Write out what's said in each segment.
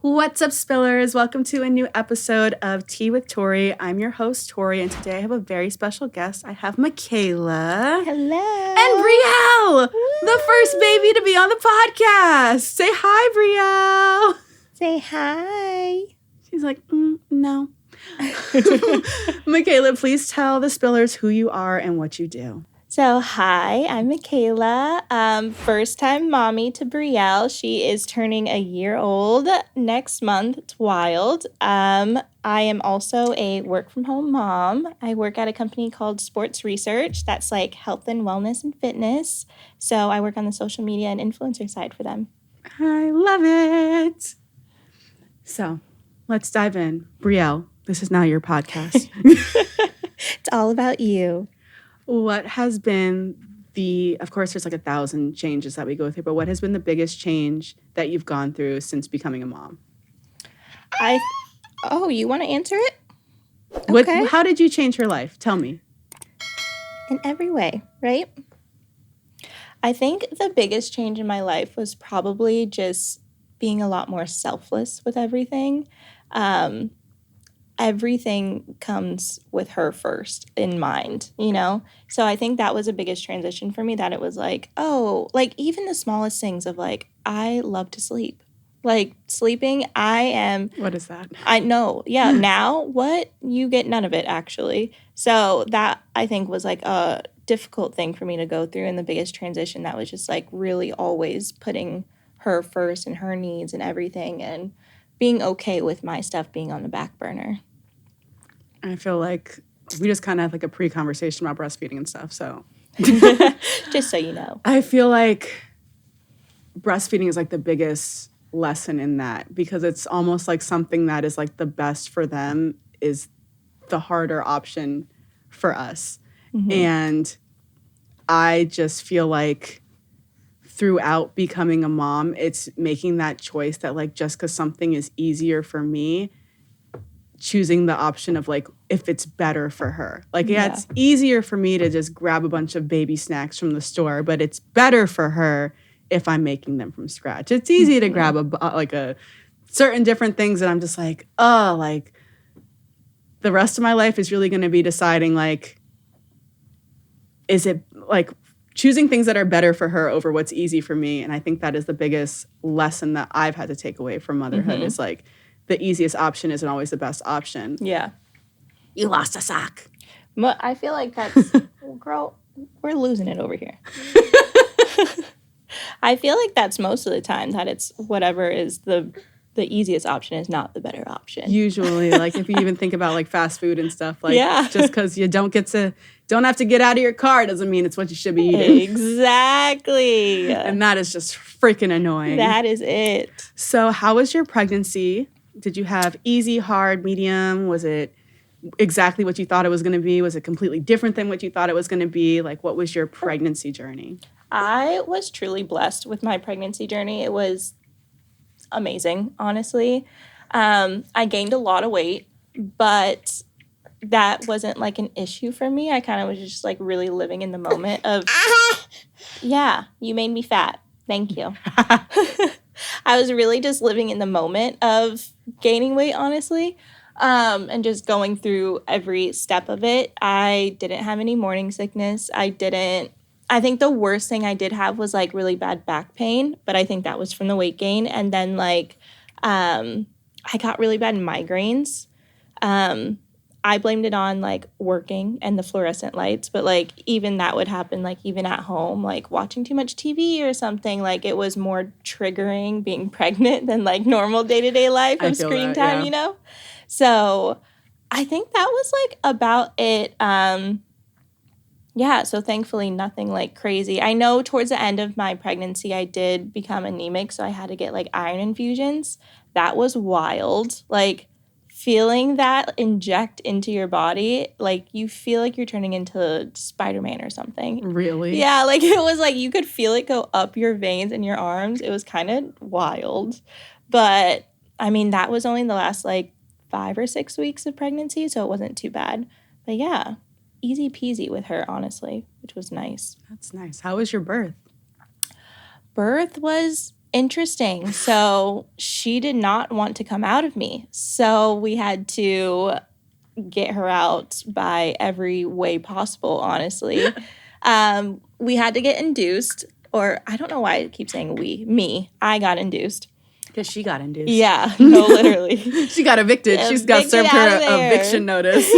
What's up, Spillers? Welcome to a new episode of Tea with Tori. I'm your host, Tori, and today I have a very special guest. I have Makayla. Hello. And Brielle, Woo. the first baby to be on the podcast. Say hi, Brielle. Say hi. She's like, no. Makayla, please tell the Spillers who you are and what you do. So, hi, I'm Makayla, first-time mommy to Brielle. She is turning a year old next month. It's wild. I am also a work-from-home mom. I work at a company called Sports Research. That's like health and wellness and fitness. So I work on the social media and influencer side for them. I love it. So, let's dive in. Brielle, this is now your podcast. It's all about you. What has been of course, there's like 1,000 changes that we go through, but what has been the biggest change that you've gone through since becoming a mom? You want to answer it? Okay. How did you change your life? Tell me. In every way, right? I think the biggest change in my life was probably just being a lot more selfless with everything. Everything comes with her first in mind, you know? So I think that was the biggest transition for me, that it was like, even the smallest things of like, I love to sleep. Like sleeping, What is that? I know. Yeah. Now what? You get none of it actually. So that I think was like a difficult thing for me to go through, and the biggest transition that was just like really always putting her first and her needs and everything, and being okay with my stuff being on the back burner. I feel like we just kind of had like a pre-conversation about breastfeeding and stuff, so. Just so you know. I feel like breastfeeding is like the biggest lesson in that, because it's almost like something that is like the best for them is the harder option for us. Mm-hmm. And I just feel like throughout becoming a mom, it's making that choice that like just because something is easier for me, choosing the option of like if it's better for her. Like, yeah, it's easier for me to just grab a bunch of baby snacks from the store, but it's better for her if I'm making them from scratch. It's easy to grab a certain different things that I'm just like, like the rest of my life is really going to be deciding like, is it like choosing things that are better for her over what's easy for me. And I think that is the biggest lesson that I've had to take away from motherhood is like the easiest option isn't always the best option. Yeah. You lost a sock. I feel like that's, girl, we're losing it over here. I feel like that's most of the time that it's whatever is the easiest option is not the better option. Usually, like if you even think about like fast food and stuff, like just because you don't have to get out of your car doesn't mean it's what you should be eating. Exactly. And that is just freaking annoying. That is it. So how was your pregnancy? Did you have easy, hard, medium? Was it exactly what you thought it was going to be? Was it completely different than what you thought it was going to be? Like, what was your pregnancy journey? I was truly blessed with my pregnancy journey. It was amazing, honestly. I gained a lot of weight, but that wasn't like an issue for me. I kind of was just like really living in the moment of, yeah, you made me fat. Thank you. I was really just living in the moment of gaining weight, honestly, and just going through every step of it. I didn't have any morning sickness. I think the worst thing I did have was like really bad back pain, but I think that was from the weight gain. And then like I got really bad migraines. I blamed it on like working and the fluorescent lights, but like even that would happen like even at home, like watching too much TV or something. Like it was more triggering being pregnant than like normal day-to-day life of screen time, you know? So I think that was like about it. So thankfully nothing like crazy. I know towards the end of my pregnancy, I did become anemic, so I had to get like iron infusions. That was wild. Like feeling that inject into your body, like you feel like you're turning into Spider-Man or something. Really? Yeah, like it was like you could feel it go up your veins and your arms. It was kind of wild. But I mean, that was only the last like 5 or 6 weeks of pregnancy, so it wasn't too bad. But yeah, easy peasy with her, honestly, which was nice. That's nice. How was your birth? Birth was interesting. So she did not want to come out of me. So we had to get her out by every way possible, honestly. We had to get induced, or I don't know why I keep saying I got induced. Because she got induced. Yeah, no, literally. She got evicted. She's got served her eviction notice.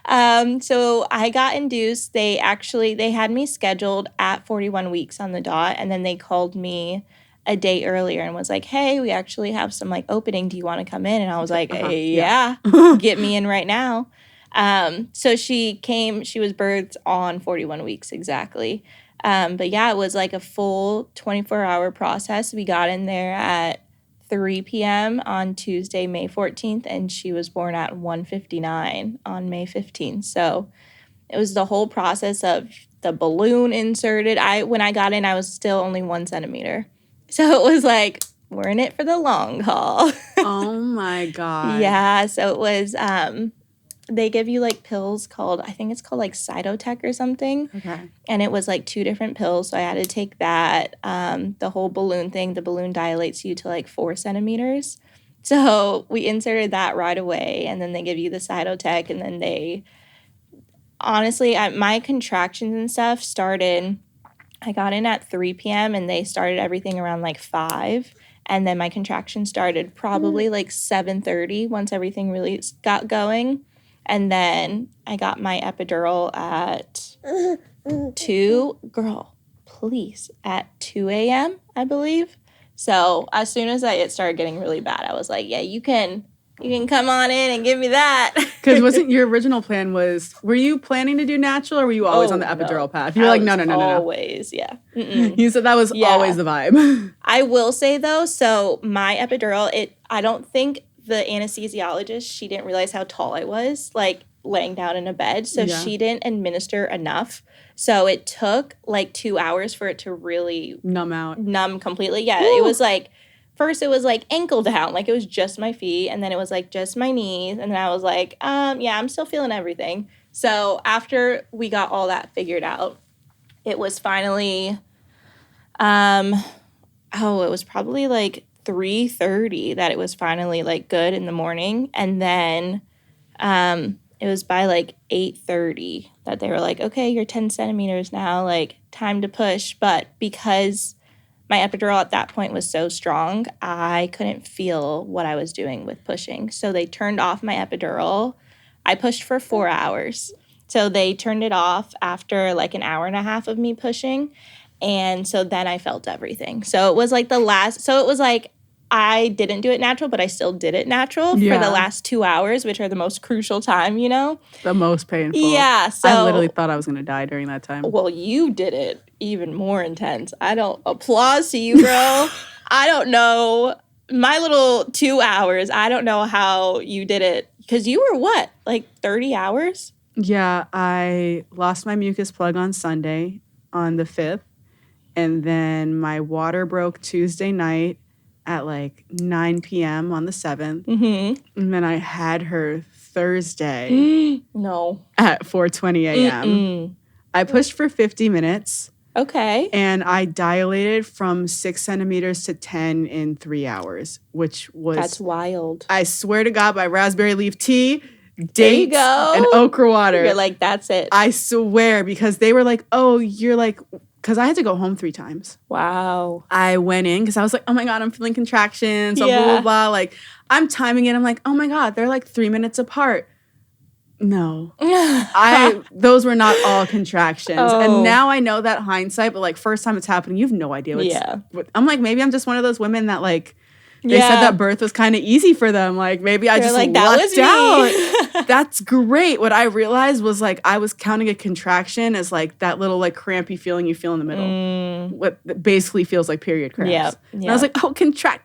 So I got induced. They had me scheduled at 41 weeks on the dot, and then they called me a day earlier and was like, hey, we actually have some like opening. Do you want to come in? And I was like, yeah. Get me in right now. So she came, she was birthed on 41 weeks exactly. But yeah, it was like a full 24-hour process. We got in there at 3 p.m. on Tuesday, May 14th, and she was born at 1:59 on May 15th. So it was the whole process of the balloon inserted. When I got in, I was still only 1 centimeter. So it was like, we're in it for the long haul. Oh my God. Yeah. So it was, they give you like pills I think it's called like Cytotec or something. Okay. And it was like 2 different pills. So I had to take that. The whole balloon thing, the balloon dilates you to like 4 centimeters. So we inserted that right away. And then they give you the Cytotec. And then honestly, my contractions and stuff started, I got in at 3 p.m. and they started everything around like 5. And then my contractions started probably like 7:30 once everything really got going. And then I got my epidural at 2. Girl, please. At 2 a.m., I believe. So as soon as it started getting really bad, I was like, yeah, you can come on in and give me that. Because wasn't your original plan were you planning to do natural or were you always on the epidural path? You were like, no. Always, yeah. Mm-mm. You said that was always the vibe. I will say though, so my epidural, I don't think the anesthesiologist, she didn't realize how tall I was, like laying down in a bed. So she didn't administer enough. So it took like 2 hours for it to really numb completely. Yeah, It was like, first it was like ankle down, like it was just my feet. And then it was like just my knees. And then I was like, yeah, I'm still feeling everything. So after we got all that figured out, it was finally, it was probably like 3:30 that it was finally like good in the morning. And then it was by like 8:30 that they were like, okay, you're 10 centimeters now, like time to push. But because my epidural at that point was so strong, I couldn't feel what I was doing with pushing. So they turned off my epidural. I pushed for 4 hours. So they turned it off after like an hour and a half of me pushing. And so then I felt everything. So it was like I didn't do it natural, but I still did it natural for the last 2 hours, which are the most crucial time, you know? The most painful. Yeah. So I literally thought I was going to die during that time. Well, you did it even more intense. Applause to you, girl. I don't know. My little 2 hours, I don't know how you did it. Because you were what? Like 30 hours? Yeah, I lost my mucus plug on Sunday on the 5th. And then my water broke Tuesday night at like 9 p.m. on the 7th. Mm-hmm. And then I had her Thursday at 4:20 a.m. Mm-mm. I pushed for 50 minutes. Okay. And I dilated from 6 centimeters to 10 in 3 hours, which was... That's wild. I swear to God, by raspberry leaf tea, dates, and okra water. You're like, that's it. I swear, because they were like, oh, you're like... Because I had to go home 3 times. Wow. I went in because I was like, oh my God, I'm feeling contractions, blah, blah, blah. Like, I'm timing it. I'm like, oh my God, they're like 3 minutes apart. No. Those were not all contractions. Oh. And now I know that hindsight, but like first time it's happening, you have no idea I'm like, maybe I'm just one of those women that like, they said that birth was kind of easy for them. Like, maybe I just lucked out. That's great. What I realized was, like, I was counting a contraction as, like, that little, like, crampy feeling you feel in the middle. What basically feels like period cramps. Yep. And I was like, oh,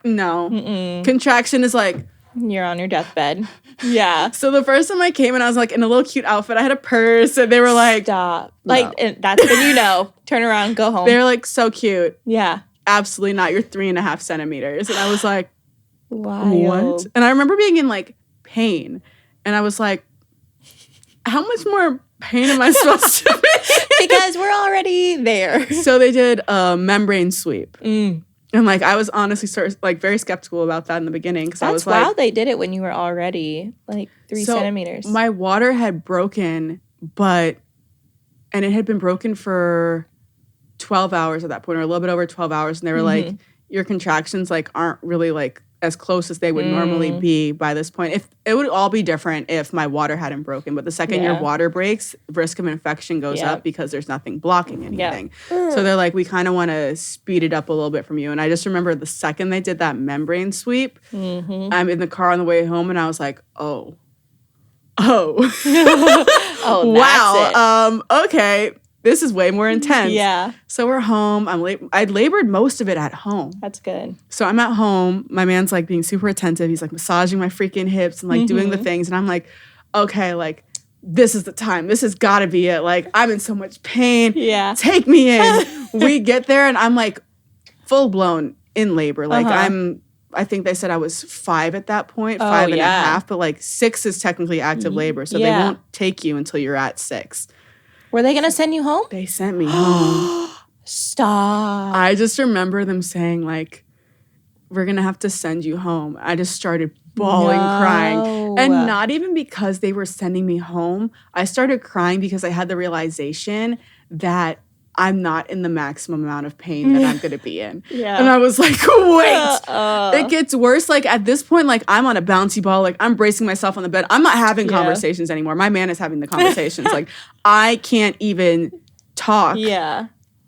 No. Mm-mm. Contraction is, like... You're on your deathbed. Yeah. So the first time I came and I was, like, in a little cute outfit. I had a purse. And they were like... Stop. No. Like, that's when turn around, go home. They were, like, so cute. Yeah. Absolutely not. You're 3.5 centimeters. And I was like, wild. What? And I remember being in like pain. And I was like, how much more pain am I supposed to be? Because we're already there. So they did a membrane sweep. And like I was honestly sort of like very skeptical about that in the beginning because I was like, wild they did it when you were already like 3 centimeters. My water had broken, and it had been broken for 12 hours at that point, or a little bit over 12 hours. And they were like, your contractions like aren't really like as close as they would normally be by this point. If it would all be different if my water hadn't broken, but the second your water breaks, risk of infection goes up because there's nothing blocking anything. So they're like, we kind of want to speed it up a little bit from you. And I just remember the second they did that membrane sweep, I'm in the car on the way home, and I was like, oh, wow, okay. This is way more intense. Yeah. So we're home. I'd labored most of it at home. That's good. So I'm at home. My man's like being super attentive. He's like massaging my freaking hips and like doing the things. And I'm like, okay, like this is the time. This has got to be it. Like I'm in so much pain. Yeah. Take me in. We get there and I'm like full blown in labor. Like I think they said I was 5 at that point, 5 and a half, but like 6 is technically active labor. So they won't take you until you're at 6. Were they going to send you home? They sent me home. Stop. I just remember them saying, like, we're going to have to send you home. I just started bawling, crying. And not even because they were sending me home. I started crying because I had the realization that I'm not in the maximum amount of pain that I'm going to be in. And I was like, wait, it gets worse. Like at this point, like I'm on a bouncy ball. Like I'm bracing myself on the bed. I'm not having conversations anymore. My man is having the conversations. Like I can't even talk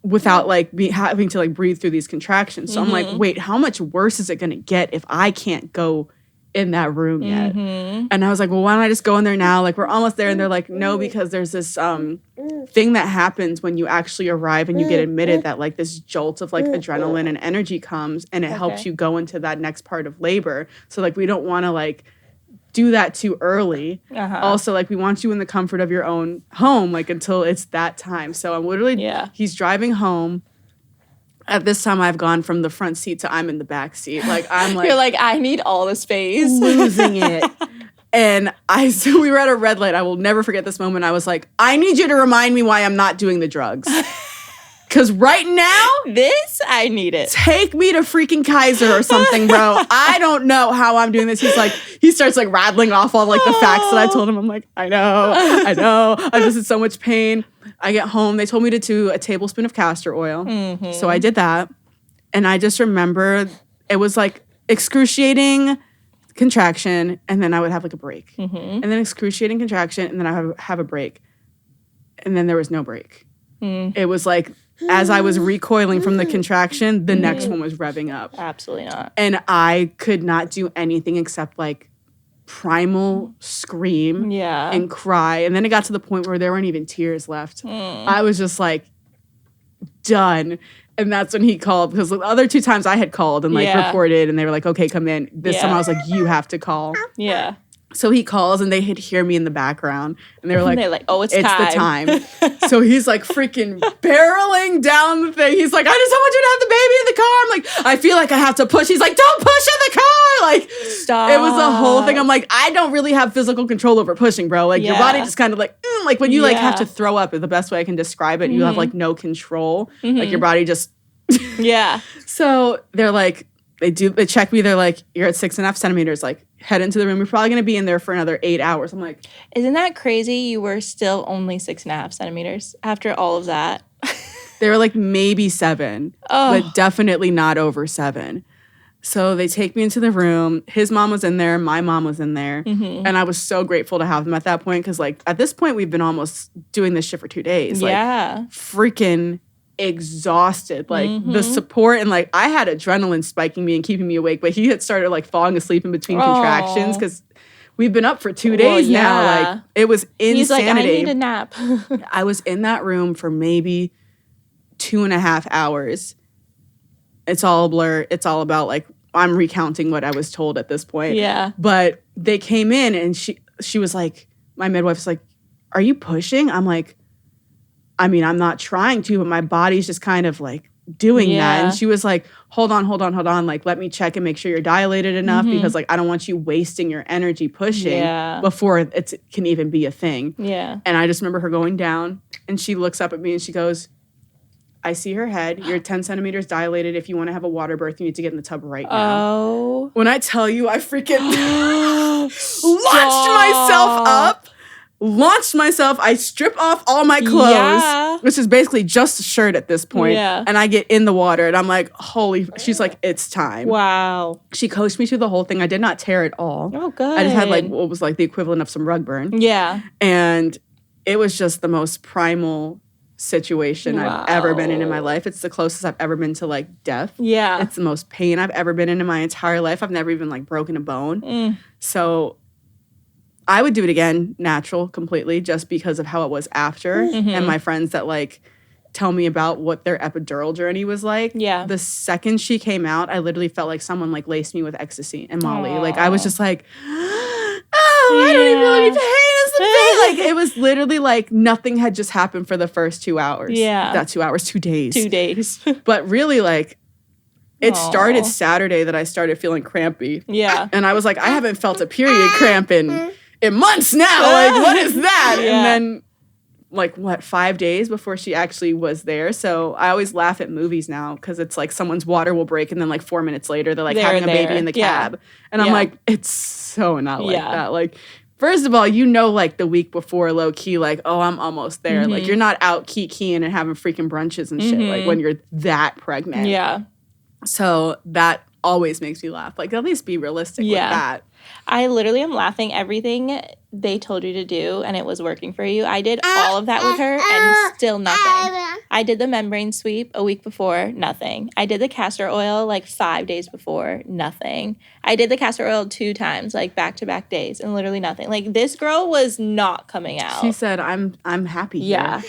without like having to like breathe through these contractions. So I'm like, wait, how much worse is it going to get if I can't go in that room yet? And I was like, well, why don't I just go in there now? Like we're almost there. And they're like, no, because there's this thing that happens when you actually arrive and you get admitted, that like this jolt of like adrenaline and energy comes and it helps you go into that next part of labor. So like we don't want to like do that too early. Also, like we want you in the comfort of your own home, like until it's that time. So I'm literally he's driving home. At this time, I've gone from the front seat to I'm in the back seat. Like I'm like, you're like, I need all the space, losing it. And so we were at a red light. I will never forget this moment. I was like, I need you to remind me why I'm not doing the drugs. Because right now, this, I need it. Take me to freaking Kaiser or something, bro. I don't know how I'm doing this. He starts like rattling off all like the facts that I told him. I'm like, I know. I'm just in so much pain. I get home. They told me to do a tablespoon of castor oil. So I did that. And I just remember it was like excruciating contraction, and then I would have like a break. And then excruciating contraction, and then I would have a break. And then there was no break. It was like, as I was recoiling from the contraction, the next one was revving up. Absolutely not. And I could not do anything except like primal scream and cry. And then it got to the point where there weren't even tears left. I was just like done. And that's when he called, because the other 2 times I had called and like reported, and they were like, okay, come in. This time I was like, you have to call. So he calls, and they could hear me in the background, and they're like, oh, it's the time. So he's like freaking barreling down the thing. He's like, I just don't want you to have the baby in the car. I'm like, I feel like I have to push. He's like, don't push in the car. Like, stop. It was a whole thing. I'm like, I don't really have physical control over pushing, bro. Like your body just kind of like when you like have to throw up is the best way I can describe it. You have like no control. Like your body just. So they're like, they check me. They're like, you're at 6.5 centimeters. Like, head into the room. You're probably going to be in there for another 8 hours. I'm like, isn't that crazy? You were still only 6.5 centimeters after all of that. They were like maybe 7, but definitely not over 7. So they take me into the room. His mom was in there. My mom was in there. And I was so grateful to have them at that point, because like at this point, we've been almost doing this shit for 2 days. Like, freaking exhausted. Like the support, and like I had adrenaline spiking me and keeping me awake, but he had started like falling asleep in between contractions because we've been up for 2 days now. Like it was insanity. He's like, I need a nap. I was in that room for maybe 2.5 hours. It's all a blur. It's all about like, I'm recounting what I was told at this point. But they came in, and she was like, my midwife was like, are you pushing? I'm like, I mean, I'm not trying to, but my body's just kind of like doing that. And she was like, hold on. Like, let me check and make sure you're dilated enough, because like, I don't want you wasting your energy pushing before it can even be a thing. And I just remember her going down, and she looks up at me and she goes, I see her head. You're 10 centimeters dilated. If you want to have a water birth, you need to get in the tub right now. Oh. When I tell you, I freaking launched myself. I strip off all my clothes, which is basically just a shirt at this point. Yeah. And I get in the water and I'm like, she's like, it's time. Wow. She coached me through the whole thing. I did not tear at all. Oh, good. I just had like what was like the equivalent of some rug burn. Yeah. And it was just the most primal situation I've ever been in my life. It's the closest I've ever been to like death. Yeah. It's the most pain I've ever been in my entire life. I've never even like broken a bone. So I would do it again, natural, completely, just because of how it was after. And my friends that like tell me about what their epidural journey was like. Yeah. The second she came out, I literally felt like someone like laced me with ecstasy and Molly. Like I was just like, I don't even know any pain. Like it was literally like nothing had just happened for the first 2 hours. Yeah. Not 2 hours, 2 days. 2 days. But really like it started Saturday that I started feeling crampy. Yeah. And I was like, I haven't felt a period cramp in months now. Like what is that? Yeah. And then like 5 days before she actually was there. So I always laugh at movies now because it's like someone's water will break and then like 4 minutes later they're like having a baby in the cab. And I'm like, it's so not like that. Like first of all, like the week before, low key, like, oh, I'm almost there. Like, you're not out keying and having freaking brunches and shit, like when you're that pregnant. Yeah. So that always makes me laugh. Like, at least be realistic with that. I literally am laughing. Everything they told you to do and it was working for you. I did all of that with her and still nothing. I did the membrane sweep a week before, nothing. I did the castor oil like 5 days before, nothing. I did the castor oil 2 times, like back-to-back days, and literally nothing. Like this girl was not coming out. She said, I'm happy here.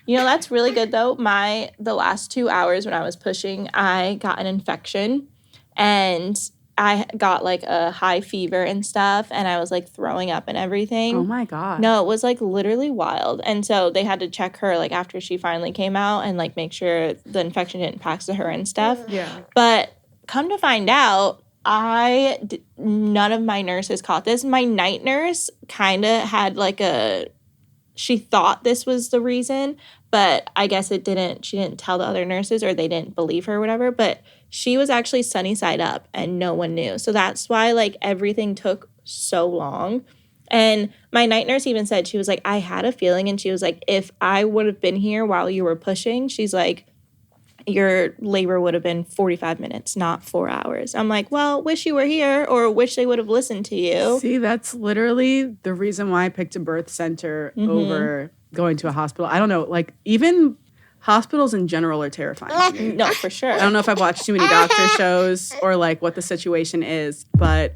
You know, that's really good though. The last 2 hours when I was pushing, I got an infection and I got like a high fever and stuff and I was like throwing up and everything. Oh my God. No, it was like literally wild. And so they had to check her like after she finally came out and like make sure the infection didn't pass to her and stuff. Yeah. But come to find out, none of my nurses caught this. My night nurse kind of had like she thought this was the reason, but I guess she didn't tell the other nurses or they didn't believe her or whatever, but she was actually sunny side up and no one knew. So that's why like everything took so long. And my night nurse even said, she was like, I had a feeling. And she was like, if I would have been here while you were pushing, she's like, your labor would have been 45 minutes, not 4 hours. I'm like, well, wish you were here or wish they would have listened to you. See, that's literally the reason why I picked a birth center over going to a hospital. I don't know, like even hospitals in general are terrifying to me. No, for sure. I don't know if I've watched too many doctor shows or like what the situation is, but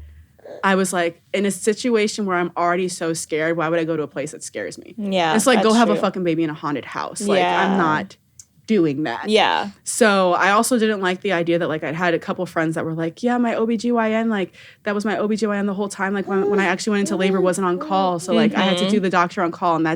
I was like, in a situation where I'm already so scared, why would I go to a place that scares me? Yeah, it's like, go have a fucking baby in a haunted house. Like, I'm not doing that. Yeah. So I also didn't like the idea that like I'd had a couple friends that were like, yeah, my OBGYN, like that was my OBGYN the whole time. Like when I actually went into labor wasn't on call. So like I had to do the doctor on call. And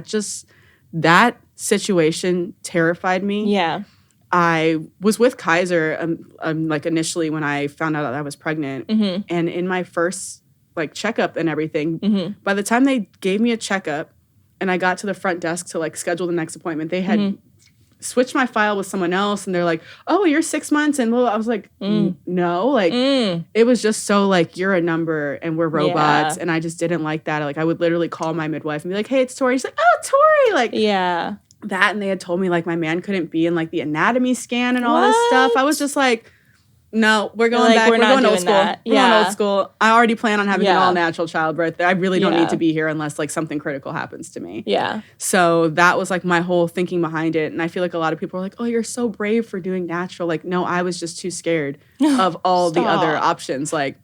that situation terrified me. Yeah. I was with Kaiser like initially when I found out that I was pregnant. And in my first like checkup and everything, by the time they gave me a checkup and I got to the front desk to like schedule the next appointment, they had switched my file with someone else and they're like, oh, you're 6 months. And I was like, no, like it was just so like, you're a number and we're robots. And I just didn't like that. Like I would literally call my midwife and be like, hey, it's Tori. She's like, oh, Tori. Like, that. And they had told me like my man couldn't be in like the anatomy scan and all this stuff. I was just like, no, we're going back. We're going old school. We're going old school. I already plan on having an all natural childbirth. I really don't need to be here unless like something critical happens to me. Yeah. So that was like my whole thinking behind it. And I feel like a lot of people are like, oh, you're so brave for doing natural. Like, no, I was just too scared of all the other options. Like,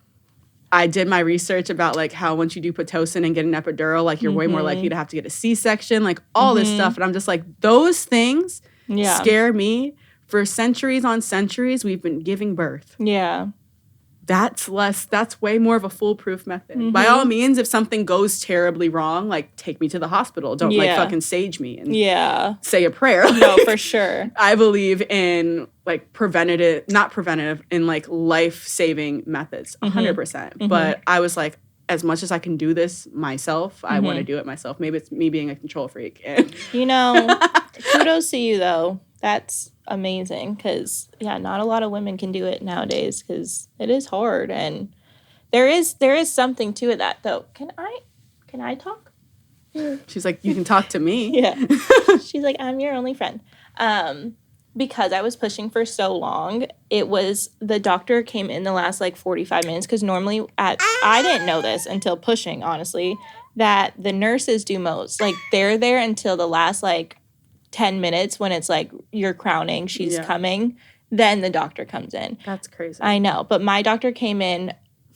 I did my research about like how once you do Pitocin and get an epidural, like you're way more likely to have to get a C-section, like all this stuff. And I'm just like, those things scare me. For centuries on centuries, we've been giving birth. Yeah. That's way more of a foolproof method. By all means, if something goes terribly wrong, like take me to the hospital. Don't like fucking sage me and say a prayer. No, for sure. I believe in like not preventative, in like life-saving methods, 100%. But I was like, as much as I can do this myself, I want to do it myself. Maybe it's me being a control freak. You know, kudos to you though. That's amazing because, yeah, not a lot of women can do it nowadays because it is hard. And there is something to that, though. Can I talk? She's like, you can talk to me. Yeah. She's like, I'm your only friend. Because I was pushing for so long, the doctor came in the last like 45 minutes because normally I didn't know this until pushing, honestly, that the nurses do most. Like they're there until the last like 10 minutes when it's like you're crowning, she's coming, then the doctor comes in. That's crazy. I know, but my doctor came in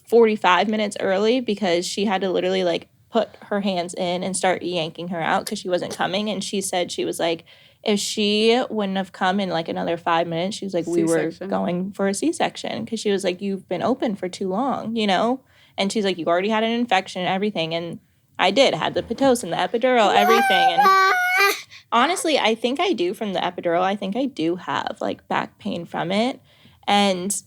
45 minutes early because she had to literally like put her hands in and start yanking her out because she wasn't coming. And she said, she was like, if she wouldn't have come in like another 5 minutes, she was like, we were going for a C-section because she was like, you've been open for too long, you know? And she's like, you already had an infection and everything. And I had the Pitocin, the epidural, everything. And honestly, I think I do from the epidural. I think I do have like back pain from it. And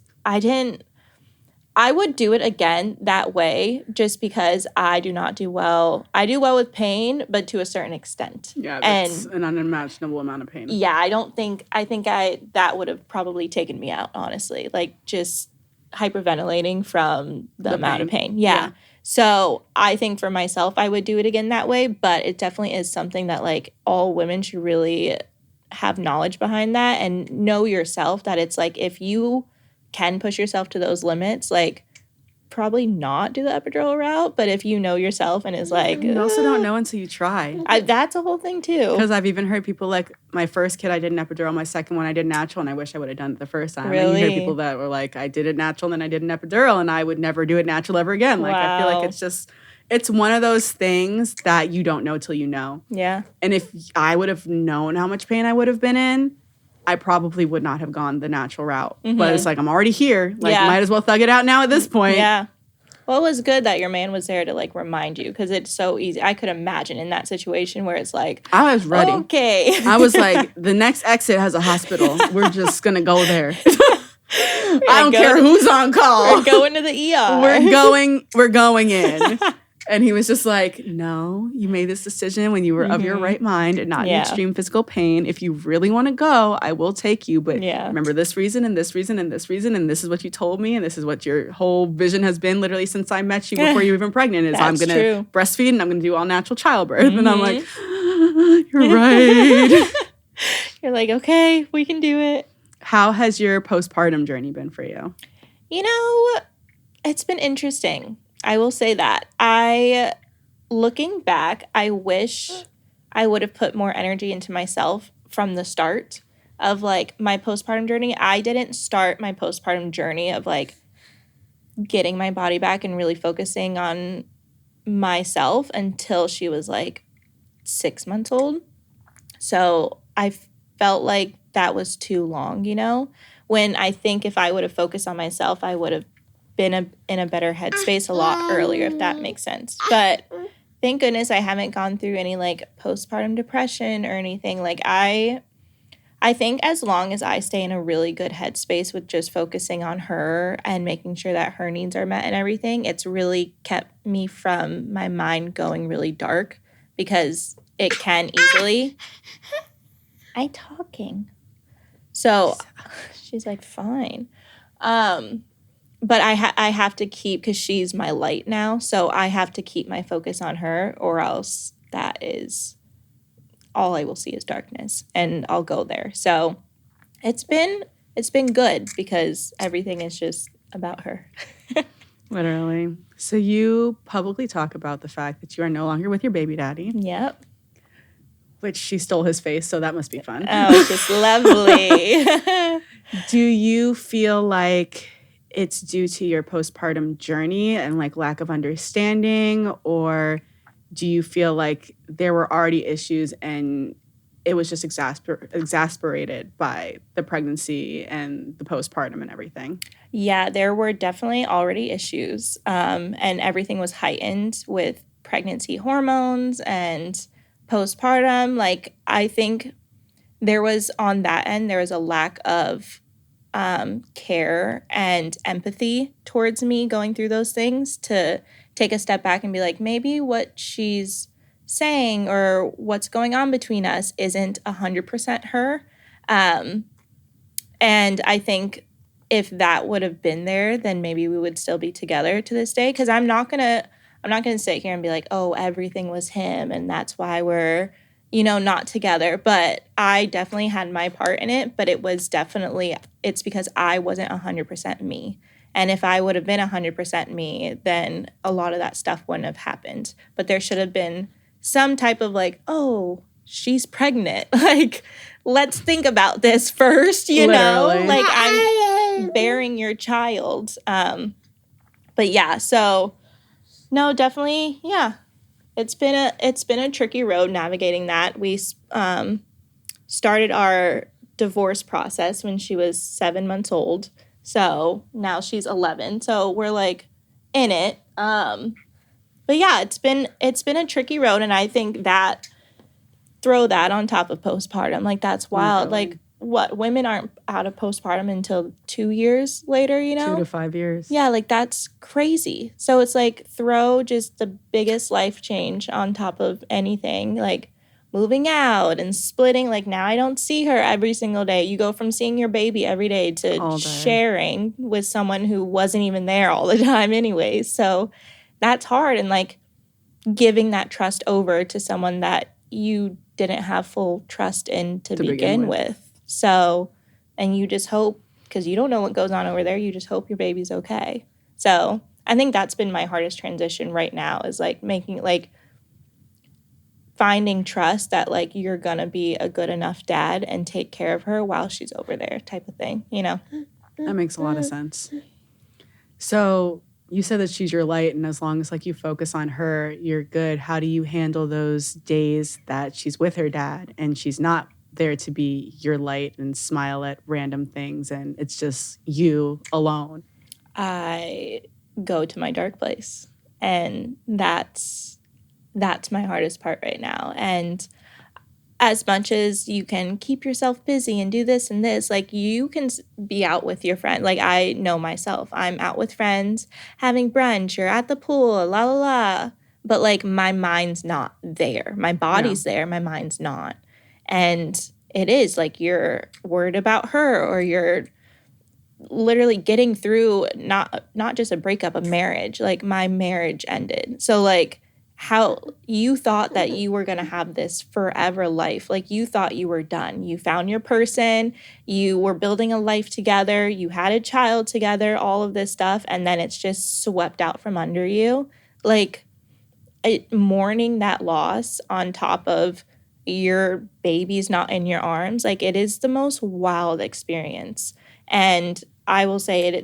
I would do it again that way just because I do not do well. I do well with pain, but to a certain extent. Yeah, that's an unimaginable amount of pain. Yeah, I think that would have probably taken me out, honestly. Like just hyperventilating from the amount of pain. Yeah. So I think for myself, I would do it again that way, but it definitely is something that like all women should really have knowledge behind that and know yourself that it's like if you can push yourself to those limits, like probably not do the epidural route, but if you know yourself and is like... You also don't know until you try. That's a whole thing too. Because I've even heard people like, my first kid I did an epidural, my second one I did natural, and I wish I would have done it the first time. Really? And you hear people that were like, I did it natural and then I did an epidural and I would never do it natural ever again. Like, I feel like it's one of those things that you don't know till you know. Yeah. And if I would have known how much pain I would have been in, I probably would not have gone the natural route. Mm-hmm. But it's like, I'm already here. Like, might as well thug it out now at this point. Yeah. Well, it was good that your man was there to, like, remind you because it's so easy. I could imagine in that situation where it's like... I was ready. Okay. I was like, the next exit has a hospital. We're just going to go there. I don't care who's on call. We're going to the ER. We're going in. And he was just like, no, you made this decision when you were of your right mind and not in extreme physical pain. If you really want to go, I will take you. But remember this reason and this reason and this reason. And this is what you told me. And this is what your whole vision has been literally since I met you before you were even pregnant. Is I'm going to breastfeed and I'm going to do all natural childbirth. Mm-hmm. And I'm like, you're right. You're like, okay, we can do it. How has your postpartum journey been for you? You know, it's been interesting. I will say that. Looking back, I wish I would have put more energy into myself from the start of, like, my postpartum journey. I didn't start my postpartum journey of, like, getting my body back and really focusing on myself until she was, like, 6 months old. So I felt like that was too long, you know? When I think if I would have focused on myself, I would have been in a better headspace a lot earlier, if that makes sense. But thank goodness I haven't gone through any like postpartum depression or anything. Like I think as long as I stay in a really good headspace with just focusing on her and making sure that her needs are met and everything, it's really kept me from my mind going really dark because it can easily. I'm talking. So she's like, fine. But I have to keep, because she's my light now, so I have to keep my focus on her, or else that is all I will see is darkness, and I'll go there. So it's been good because everything is just about her. Literally. So you publicly talk about the fact that you are no longer with your baby daddy. Yep. Which she stole his face, so that must be fun. Oh, it's just lovely. Do you feel like it's due to your postpartum journey and like lack of understanding, or do you feel like there were already issues and it was just exasperated by the pregnancy and the postpartum and everything? Yeah, there were definitely already issues, and everything was heightened with pregnancy hormones and postpartum. Like, I think there was, on that end, there was a lack of care and empathy towards me going through those things, to take a step back and be like, maybe what she's saying or what's going on between us isn't 100% her. And I think if that would have been there, then maybe we would still be together to this day. Because I'm not gonna sit here and be like, oh, everything was him, and that's why we're, not together. But I definitely had my part in it. But it's because I wasn't 100% me. And if I would have been 100% me, then a lot of that stuff wouldn't have happened. But there should have been some type of like, oh, she's pregnant. Like, let's think about this first, Literally. Like, I'm bearing your child. But yeah, so no, definitely, yeah. It's been a tricky road navigating that. We started our divorce process when she was 7 months old. So now she's 11. So we're like in it. But yeah, it's been a tricky road, and I think that throw that on top of postpartum, like that's wild. Really? Like what, women aren't out of postpartum until 2 years later, 2 to 5 years. Yeah, like that's crazy. So it's like throw just the biggest life change on top of anything, like moving out and splitting. Like now I don't see her every single day. You go from seeing your baby every day to All day. sharing with someone who wasn't even there all the time anyways. So that's hard, and like giving that trust over to someone that you didn't have full trust in to begin with. So, and you just hope, because you don't know what goes on over there, you just hope your baby's okay. So I think that's been my hardest transition right now, is like finding trust that like you're gonna be a good enough dad and take care of her while she's over there, type of thing, That makes a lot of sense. So you said that she's your light, and as long as like you focus on her, you're good. How do you handle those days that she's with her dad and she's not there to be your light and smile at random things, and it's just you alone? I go to my dark place, and that's my hardest part right now. And as much as you can keep yourself busy and do this and this, like you can be out with your friend. Like I know myself, I'm out with friends, having brunch or at the pool, la la la. But like my mind's not there. My body's there, my mind's not. And it is like you're worried about her, or you're literally getting through not just a breakup, a marriage. Like my marriage ended. So like how you thought that you were going to have this forever life. Like you thought you were done. You found your person, you were building a life together, you had a child together, all of this stuff, and then it's just swept out from under you. Like mourning that loss on top of your baby's not in your arms, like it is the most wild experience. And I will say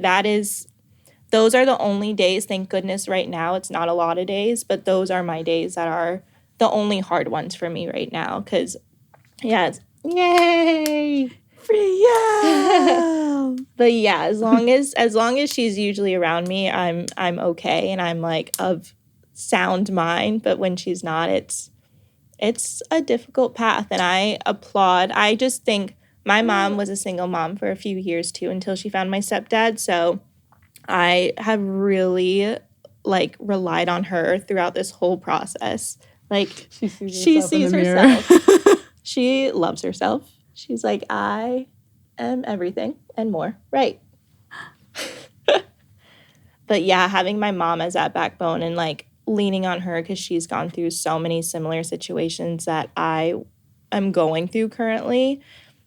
those are the only days, thank goodness right now, it's not a lot of days, but those are my days that are the only hard ones for me right now. Because, yeah, yay! Free, yeah! But yeah, as long as she's usually around me, I'm okay, and I'm like of sound mind. But when she's not, it's a difficult path, and I applaud. I just think my mom was a single mom for a few years too, until she found my stepdad. So I have really like relied on her throughout this whole process. Like she sees herself. She loves herself. She's like, I am everything and more. Right. But yeah, having my mom as that backbone and like leaning on her, because she's gone through so many similar situations that I am going through currently.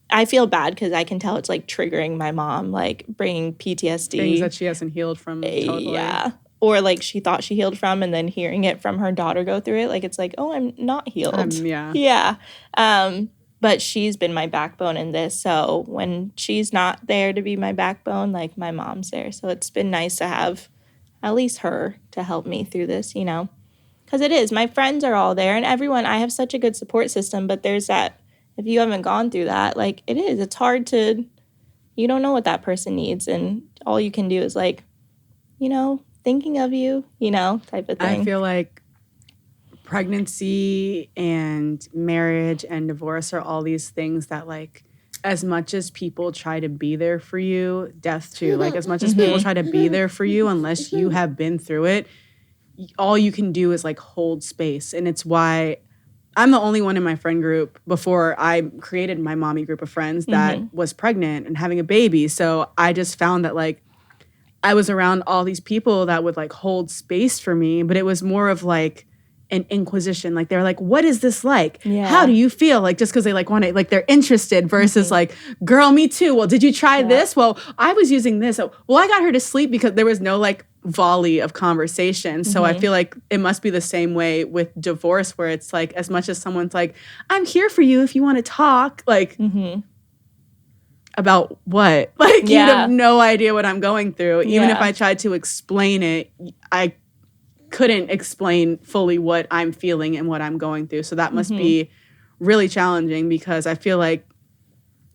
I feel bad because I can tell it's like triggering my mom, like bringing PTSD. Things that she hasn't healed from. Totally. Yeah. Or like she thought she healed from, and then hearing it from her daughter go through it, like it's like, oh, I'm not healed. Yeah. Yeah. But she's been my backbone in this. So when she's not there to be my backbone, like my mom's there. So it's been nice to have at least her to help me through this, Because it is. My friends are all there, and everyone, I have such a good support system, but there's that, if you haven't gone through that, like it is, it's hard to, you don't know what that person needs, and all you can do is like, thinking of you, type of thing. I feel like pregnancy and marriage and divorce are all these things that like, as much as people try to be there for you, death too, like as much as people try to be there for you, unless you have been through it, all you can do is like hold space. And it's why I'm the only one in my friend group before I created my mommy group of friends that was pregnant and having a baby. So I just found that like I was around all these people that would like hold space for me, but it was more of like an inquisition. Like they're like, what is this like? Yeah. How do you feel? Like just because they like want to, like they're interested versus like, girl, me too. Well, did you try this? Well, I was using this. Well, I got her to sleep because there was no like volley of conversation. So I feel like it must be the same way with divorce, where it's like as much as someone's like, I'm here for you if you want to talk, like about what? Like you'd have no idea what I'm going through. Even if I tried to explain it, I couldn't explain fully what I'm feeling and what I'm going through. So that must be really challenging, because I feel like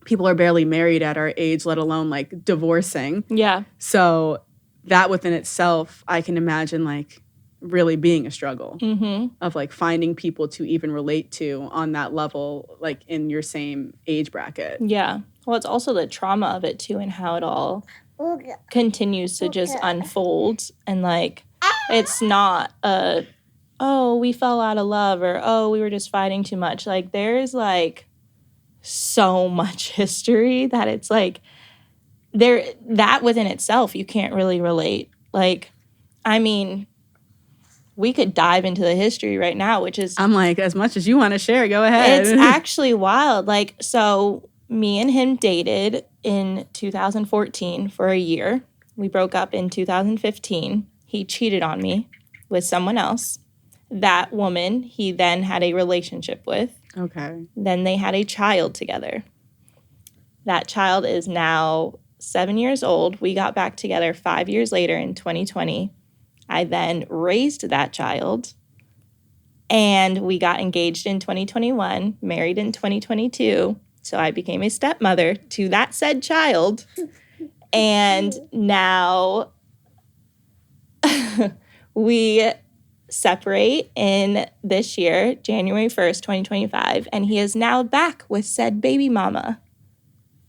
people are barely married at our age, let alone like divorcing. Yeah. So that within itself, I can imagine like really being a struggle of like finding people to even relate to on that level, like in your same age bracket. Yeah. Well, it's also the trauma of it too, and how it all continues to just unfold. And like, it's not oh, we fell out of love, or oh, we were just fighting too much. Like there's like so much history that it's like that within itself you can't really relate. Like, I mean, we could dive into the history right now, which is, I'm like, as much as you want to share, go ahead. it's actually wild. Like, so me and him dated in 2014 for a year. We broke up in 2015. He cheated on me with someone else. That woman he then had a relationship with. Okay. Then they had a child together. That child is now 7 years old. We got back together 5 years later in 2020. I then raised that child, and we got engaged in 2021, married in 2022. So I became a stepmother to that said child. And now we separate in this year, January 1st, 2025, and he is now back with said baby mama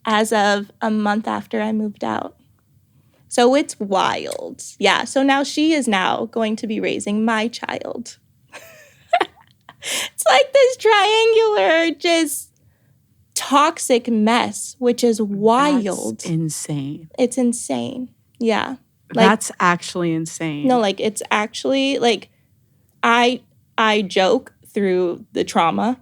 as of a month after I moved out. So it's wild. Yeah, so now she is now going to be raising my child. It's like this triangular, just toxic mess, which is wild. That's insane. It's insane. Yeah. Like, that's actually insane. No, like it's actually like I joke through the trauma,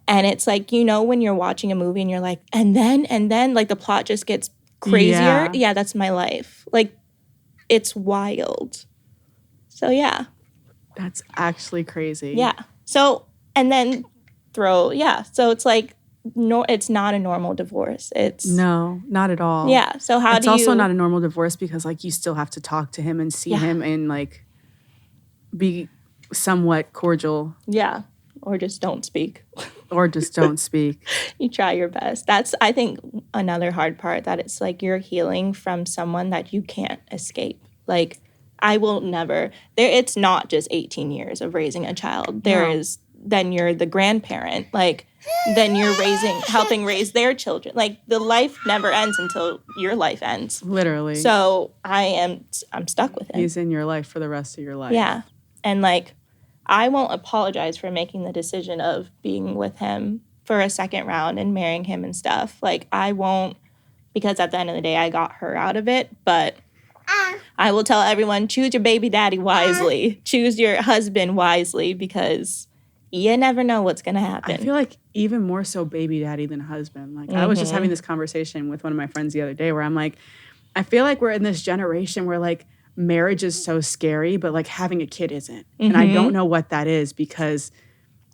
and it's like, you know, when you're watching a movie and you're like, and then like the plot just gets crazier. Yeah, that's my life. Like, it's wild. So yeah. That's actually crazy. Yeah. So, and then so it's like, no, it's not a normal divorce. No, not at all. Yeah. So it's also not a normal divorce because like you still have to talk to him and see him and like be somewhat cordial. Yeah. Or just don't speak. You try your best. That's, I think, another hard part, that it's like you're healing from someone that you can't escape. Like, I will never, it's not just 18 years of raising a child. Then you're the grandparent. Like, then you're helping raise their children. Like, the life never ends until your life ends. Literally. So I'm stuck with him. He's in your life for the rest of your life. Yeah. And like, I won't apologize for making the decision of being with him for a second round and marrying him and stuff. Like, I won't, because at the end of the day, I got her out of it. But I will tell everyone, choose your baby daddy wisely. Choose your husband wisely, because you never know what's going to happen. I feel like even more so baby daddy than husband. Like, I was just having this conversation with one of my friends the other day where I'm like, I feel like we're in this generation where like marriage is so scary, but like having a kid isn't. And I don't know what that is, because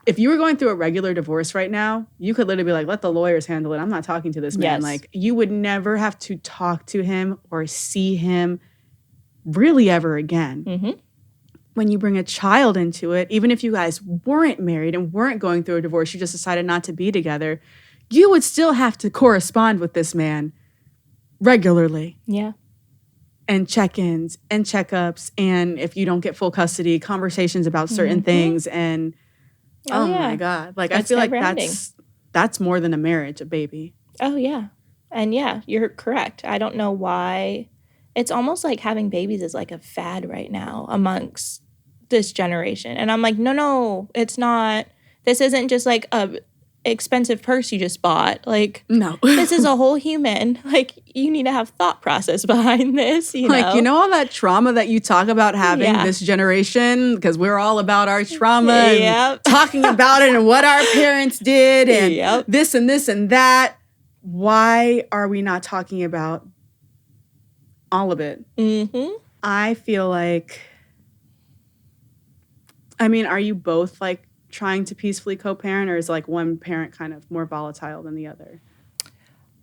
if you were going through a regular divorce right now, you could literally be like, let the lawyers handle it. I'm not talking to this man. Yes. Like, you would never have to talk to him or see him really ever again. When you bring a child into it, even if you guys weren't married and weren't going through a divorce, you just decided not to be together, you would still have to correspond with this man regularly. Yeah. And check-ins and checkups, and if you don't get full custody, conversations about certain things. And oh my God, like, I feel like that's more than a marriage, a baby. Oh yeah. And yeah, you're correct. I don't know why. It's almost like having babies is like a fad right now amongst this generation. And I'm like, no, it's not. this isn't just like a expensive purse you just bought. Like, no. This is a whole human. Like, you need to have thought process behind this, you know? Like, you know all that trauma that you talk about having this generation? Because we're all about our trauma and talking about it and what our parents did and this and this and that. Why are we not talking about all of it? Mm-hmm. I feel like, I mean, are you both like trying to peacefully co-parent, or is like one parent kind of more volatile than the other?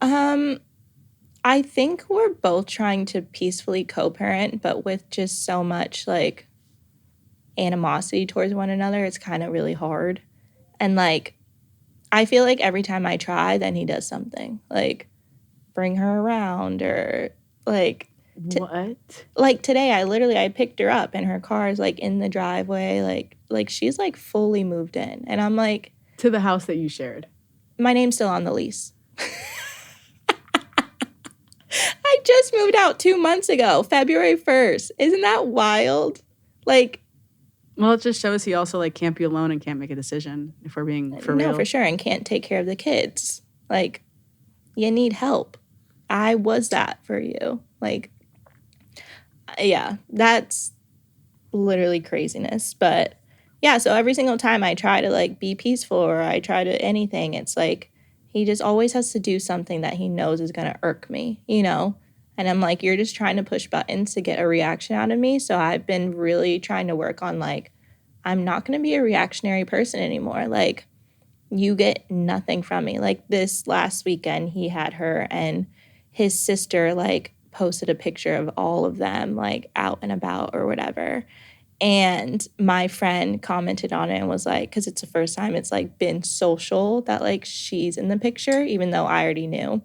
I think we're both trying to peacefully co-parent, but with just so much like animosity towards one another, it's kind of really hard. And like, I feel like every time I try, then he does something like bring her around or like what? Like today, I picked her up and her car is like in the driveway, like she's like fully moved in, and I'm like, to the house that you shared. My name's still on the lease. I just moved out 2 months ago, February 1st. Isn't that wild? Like, well, it just shows he also like can't be alone and can't make a decision, if we're being for real. No, for sure, and can't take care of the kids. Like, you need help. I was that for you. Like, yeah, that's literally craziness. But yeah, so every single time I try to like be peaceful or I try to anything, it's like he just always has to do something that he knows is going to irk me, you know? And I'm like, you're just trying to push buttons to get a reaction out of me. So I've been really trying to work on like, I'm not going to be a reactionary person anymore. Like, you get nothing from me. Like this last weekend, he had her and his sister like posted a picture of all of them like out and about or whatever. And my friend commented on it and was like, because it's the first time it's like been social that like she's in the picture, even though I already knew.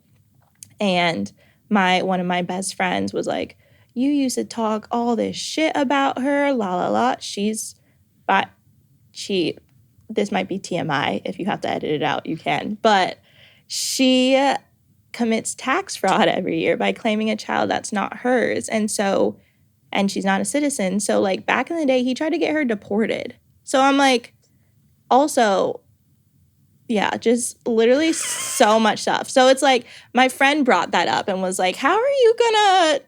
And one of my best friends was like, you used to talk all this shit about her, la la la. This might be TMI. If you have to edit it out, you can. But she commits tax fraud every year by claiming a child that's not hers. And she's not a citizen. So, like, back in the day, he tried to get her deported. So I'm like, also, yeah, just literally so much stuff. So it's like my friend brought that up and was like, how are you going to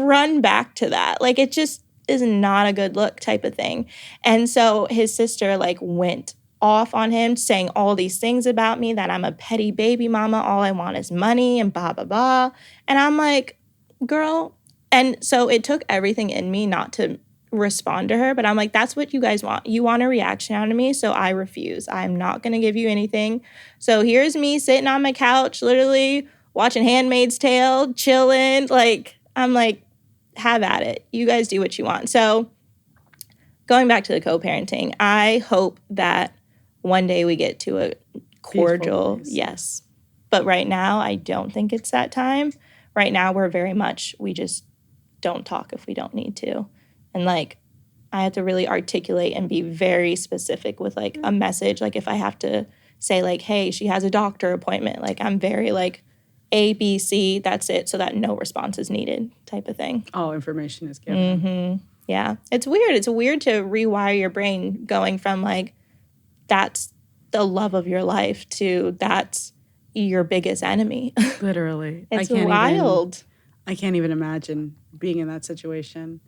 run back to that? Like, it just is not a good look type of thing. And so his sister, like, went off on him saying all these things about me, that I'm a petty baby mama. All I want is money and blah, blah, blah. And I'm like, girl. And so it took everything in me not to respond to her, but I'm like, that's what you guys want. You want a reaction out of me, so I refuse. I'm not going to give you anything. So here's me sitting on my couch, literally watching Handmaid's Tale, chilling. Like, I'm like, have at it. You guys do what you want. So going back to the co-parenting, I hope that one day we get to a cordial, yes. But right now, I don't think it's that time. Right now, we're very much, we just don't talk if we don't need to. And like, I have to really articulate and be very specific with like a message. Like if I have to say like, hey, she has a doctor appointment, like I'm very like A, B, C, that's it. So that no response is needed type of thing. All information is given. Mm-hmm. Yeah. It's weird. It's weird to rewire your brain going from like, that's the love of your life to that's your biggest enemy. Literally. It's wild. I can't even imagine being in that situation.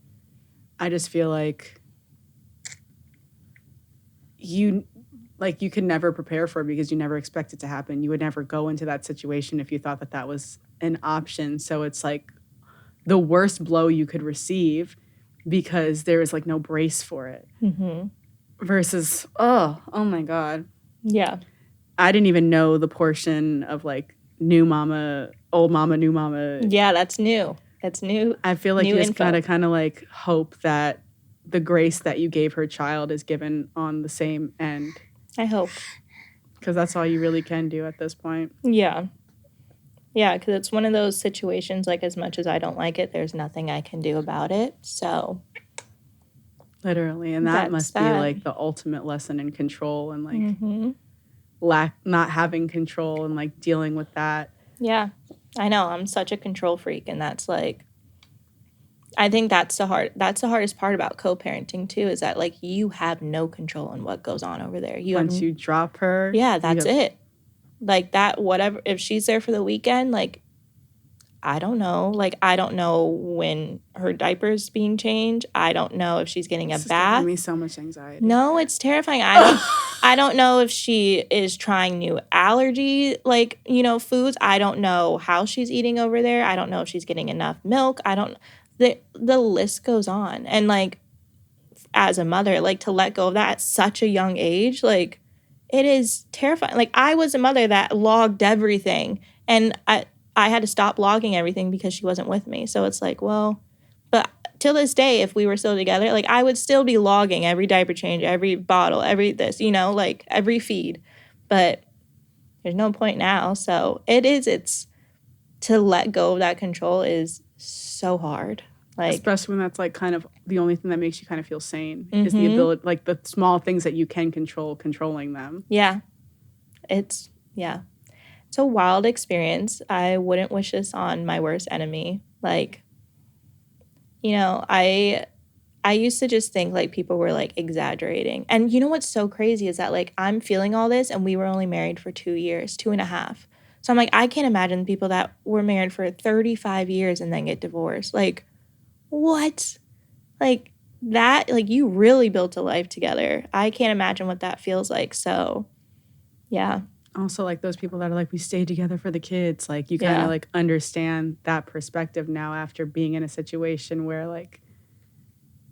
I just feel like you could never prepare for it because you never expect it to happen. You would never go into that situation if you thought that that was an option. So it's like the worst blow you could receive because there is like no brace for it. Mm-hmm. Versus, oh my God. Yeah. I didn't even know the portion of like new mama, old mama, new mama. Yeah, that's new. That's new. I feel like you just gotta kind of like hope that the grace that you gave her child is given on the same end. I hope. Because that's all you really can do at this point. Yeah. Yeah, because it's one of those situations, like as much as I don't like it, there's nothing I can do about it. So. Literally. And that must be like the ultimate lesson in control and like not having control and like dealing with that. Yeah. I know. I'm such a control freak. And that's like, I think that's the hardest part about co-parenting too, is that like you have no control on what goes on over there. Once you drop her, yeah, that's it. Like that, whatever, if she's there for the weekend, like I don't know. Like, I don't know when her diaper's being changed. I don't know if she's getting a bath. Giving me so much anxiety. No, it's terrifying. I don't know if she is trying new allergy, like, foods. I don't know how she's eating over there. I don't know if she's getting enough milk. The list goes on. And like, as a mother, like to let go of that at such a young age, like it is terrifying. Like I was a mother that logged everything, and I had to stop logging everything because she wasn't with me. So it's like, well, but till this day, if we were still together, like I would still be logging every diaper change, every bottle, every this, like every feed. But there's no point now. So it's to let go of that control is so hard. Like, especially when that's like kind of the only thing that makes you kind of feel sane is the ability, like the small things that you can control, controlling them. Yeah. It's a wild experience. I wouldn't wish this on my worst enemy. Like, I used to just think like people were like exaggerating. And you know what's so crazy is that like I'm feeling all this and we were only married for 2 years, 2.5. So I'm like, I can't imagine people that were married for 35 years and then get divorced. Like, what? Like that, like you really built a life together. I can't imagine what that feels like. So, yeah. Also, like those people that are like, we stayed together for the kids. Like you kind of like understand that perspective now after being in a situation where like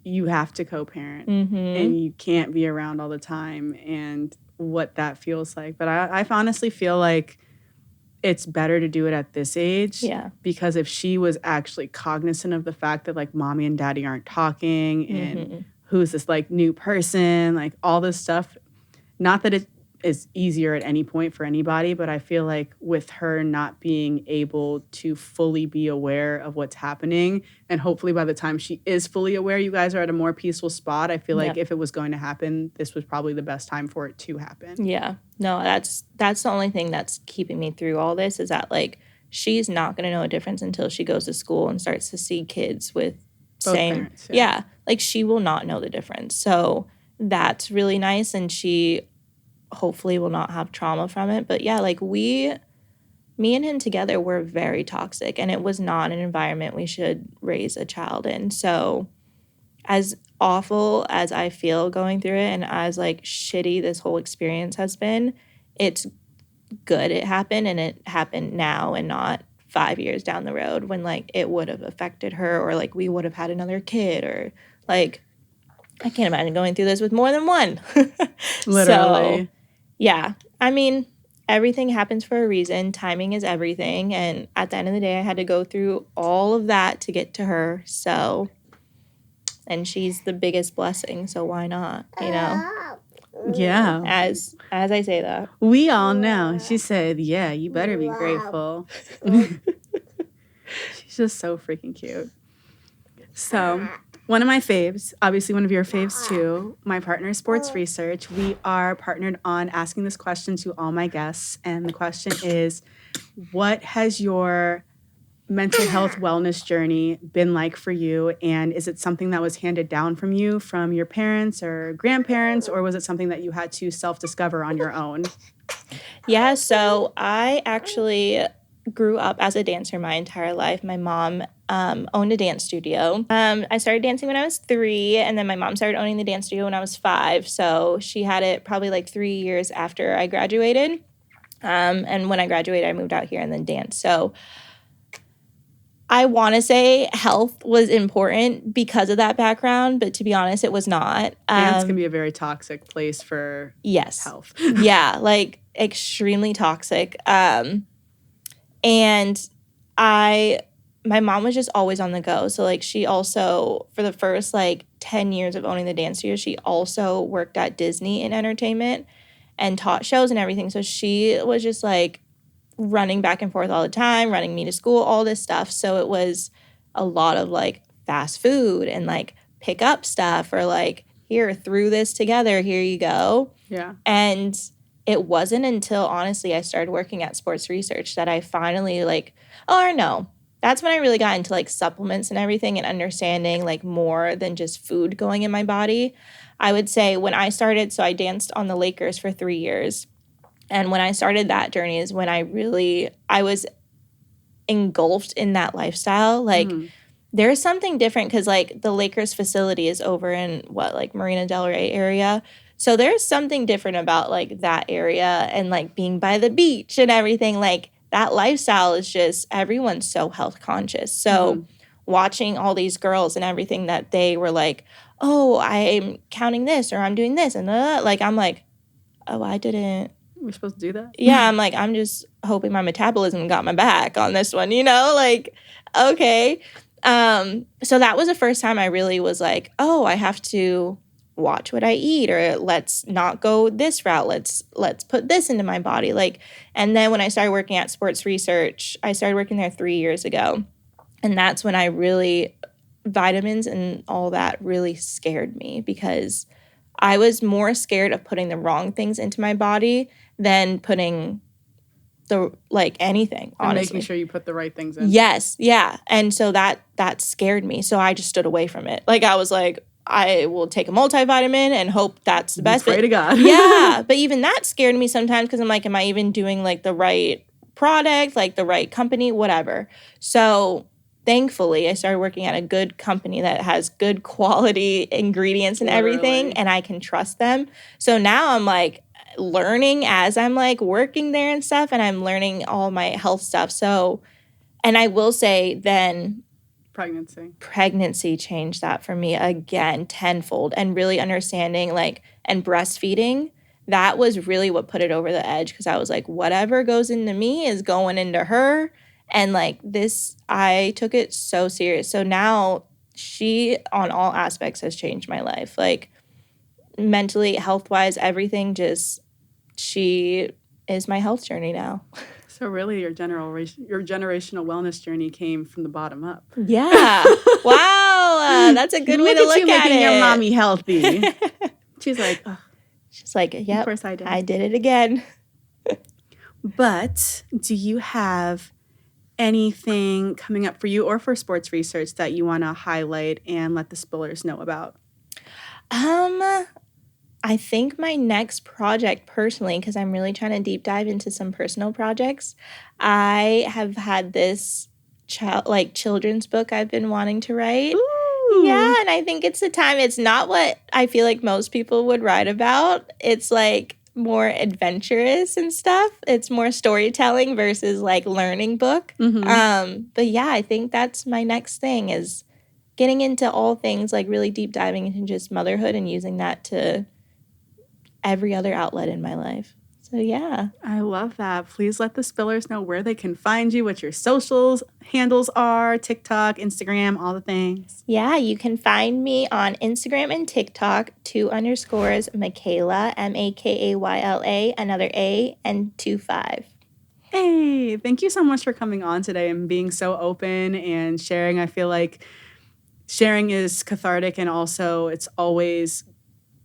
you have to co-parent and you can't be around all the time and what that feels like. But I honestly feel like it's better to do it at this age. Yeah. Because if she was actually cognizant of the fact that like mommy and daddy aren't talking and who's this like new person, like all this stuff, not that it is easier at any point for anybody, but I feel like with her not being able to fully be aware of what's happening, and hopefully by the time she is fully aware, you guys are at a more peaceful spot. I feel like if it was going to happen, this was probably the best time for it to happen. Yeah. No, that's the only thing that's keeping me through all this is that like she's not going to know a difference until she goes to school and starts to see kids with both same parents, like she will not know the difference. So that's really nice, and she hopefully will not have trauma from it. But yeah, like me and him together were very toxic, and it was not an environment we should raise a child in. So as awful as I feel going through it and as like shitty this whole experience has been, it's good it happened, and it happened now and not 5 years down the road when like it would have affected her, or like we would have had another kid, or like I can't imagine going through this with more than one. Literally. So, yeah. I mean, everything happens for a reason. Timing is everything. And at the end of the day, I had to go through all of that to get to her. So, and she's the biggest blessing. So why not, Yeah. As I say that. We all know. She said, yeah, you better be grateful. She's just so freaking cute. So one of my faves, obviously one of your faves too, my partner Sports Research. We are partnered on asking this question to all my guests. And the question is, what has your mental health wellness journey been like for you? And is it something that was handed down from you from your parents or grandparents, or was it something that you had to self-discover on your own? Yeah, so I actually grew up as a dancer my entire life. My mom owned a dance studio. I started dancing when I was 3, and then my mom started owning the dance studio when I was 5. So she had it probably like 3 years after I graduated. And when I graduated, I moved out here and then danced. So I want to say health was important because of that background, but to be honest, it was not. Dance can be a very toxic place for health. Yeah, like extremely toxic. And my mom was just always on the go. So like she also, for the first like 10 years of owning the dance studio, she also worked at Disney in entertainment and taught shows and everything. So she was just like running back and forth all the time, running me to school, all this stuff. So it was a lot of like fast food and like pick up stuff, or like, here, through this together, here you go. Yeah. And it wasn't until honestly I started working at Sports Research that I finally that's when I really got into like supplements and everything and understanding like more than just food going in my body. I would say when I started, so I danced on the Lakers for 3 years. And when I started that journey is when I was engulfed in that lifestyle. Like there's something different because like the Lakers facility is over in like Marina Del Rey area. So there's something different about like that area and like being by the beach and everything. Like that lifestyle is just, everyone's so health conscious. So watching all these girls and everything that they were like, oh, I'm counting this or I'm doing this. And like, I'm like, oh, I didn't. We're supposed to do that? Yeah, I'm like, I'm just hoping my metabolism got my back on this one, you know? Like, okay. So that was the first time I really was like, oh, I have to watch what I eat, or let's not go this route. Let's put this into my body. Like, and then when I started working at Sports Research, I started working there 3 years ago. And that's when I really, vitamins and all that really scared me because I was more scared of putting the wrong things into my body than putting the like anything, honestly. And making sure you put the right things in. Yes, yeah. And so that scared me. So I just stood away from it. Like I was like, I will take a multivitamin and hope that's the best. Pray to God. Yeah, but even that scared me sometimes because I'm like, am I even doing like the right product, like the right company, whatever. So thankfully, I started working at a good company that has good quality ingredients and everything, and I can trust them. So now I'm like learning as I'm like working there and stuff, and I'm learning all my health stuff. So, and I will say then pregnancy changed that for me again tenfold, and really understanding like, and breastfeeding, that was really what put it over the edge because I was like, whatever goes into me is going into her. And like this, I took it so serious. So now she, on all aspects, has changed my life. Like mentally, health-wise, everything just, she is my health journey now. So really your generational wellness journey came from the bottom up. Yeah. Wow. That's a good way to look at it. Making your mommy healthy. She's like, oh. She's like, yep, of course I did. I did it again. But do you have anything coming up for you or for Sports Research that you want to highlight and let the spillers know about? I think my next project personally, because I'm really trying to deep dive into some personal projects, I have had this children's book I've been wanting to write. Ooh. Yeah, and I think it's the time. It's not what I feel like most people would write about. It's like more adventurous and stuff. It's more storytelling versus like learning book. But yeah, I think that's my next thing is getting into all things, like really deep diving into just motherhood and using that to every other outlet in my life. So yeah. I love that. Please let the spillers know where they can find you, what your socials handles are, TikTok, Instagram, all the things. Yeah, you can find me on Instagram and TikTok, 2_ Makayla, Makayla, another A, and 25. Hey, thank you so much for coming on today and being so open and sharing. I feel like sharing is cathartic, and also it's always,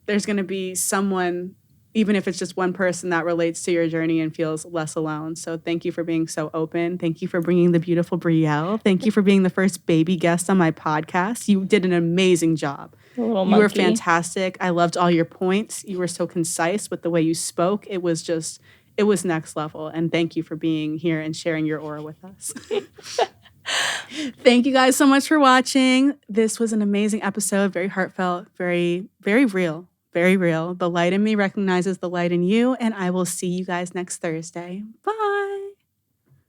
there's going to be someone, even if it's just one person, that relates to your journey and feels less alone. So thank you for being so open. Thank you for bringing the beautiful Brielle. Thank you for being the first baby guest on my podcast. You did an amazing job. The little monkey. You were fantastic. I loved all your points. You were so concise with the way you spoke. It was next level. And thank you for being here and sharing your aura with us. Thank you guys so much for watching. This was an amazing episode. Very heartfelt, very, very real. Very real. The light in me recognizes the light in you, and I will see you guys next Thursday. Bye.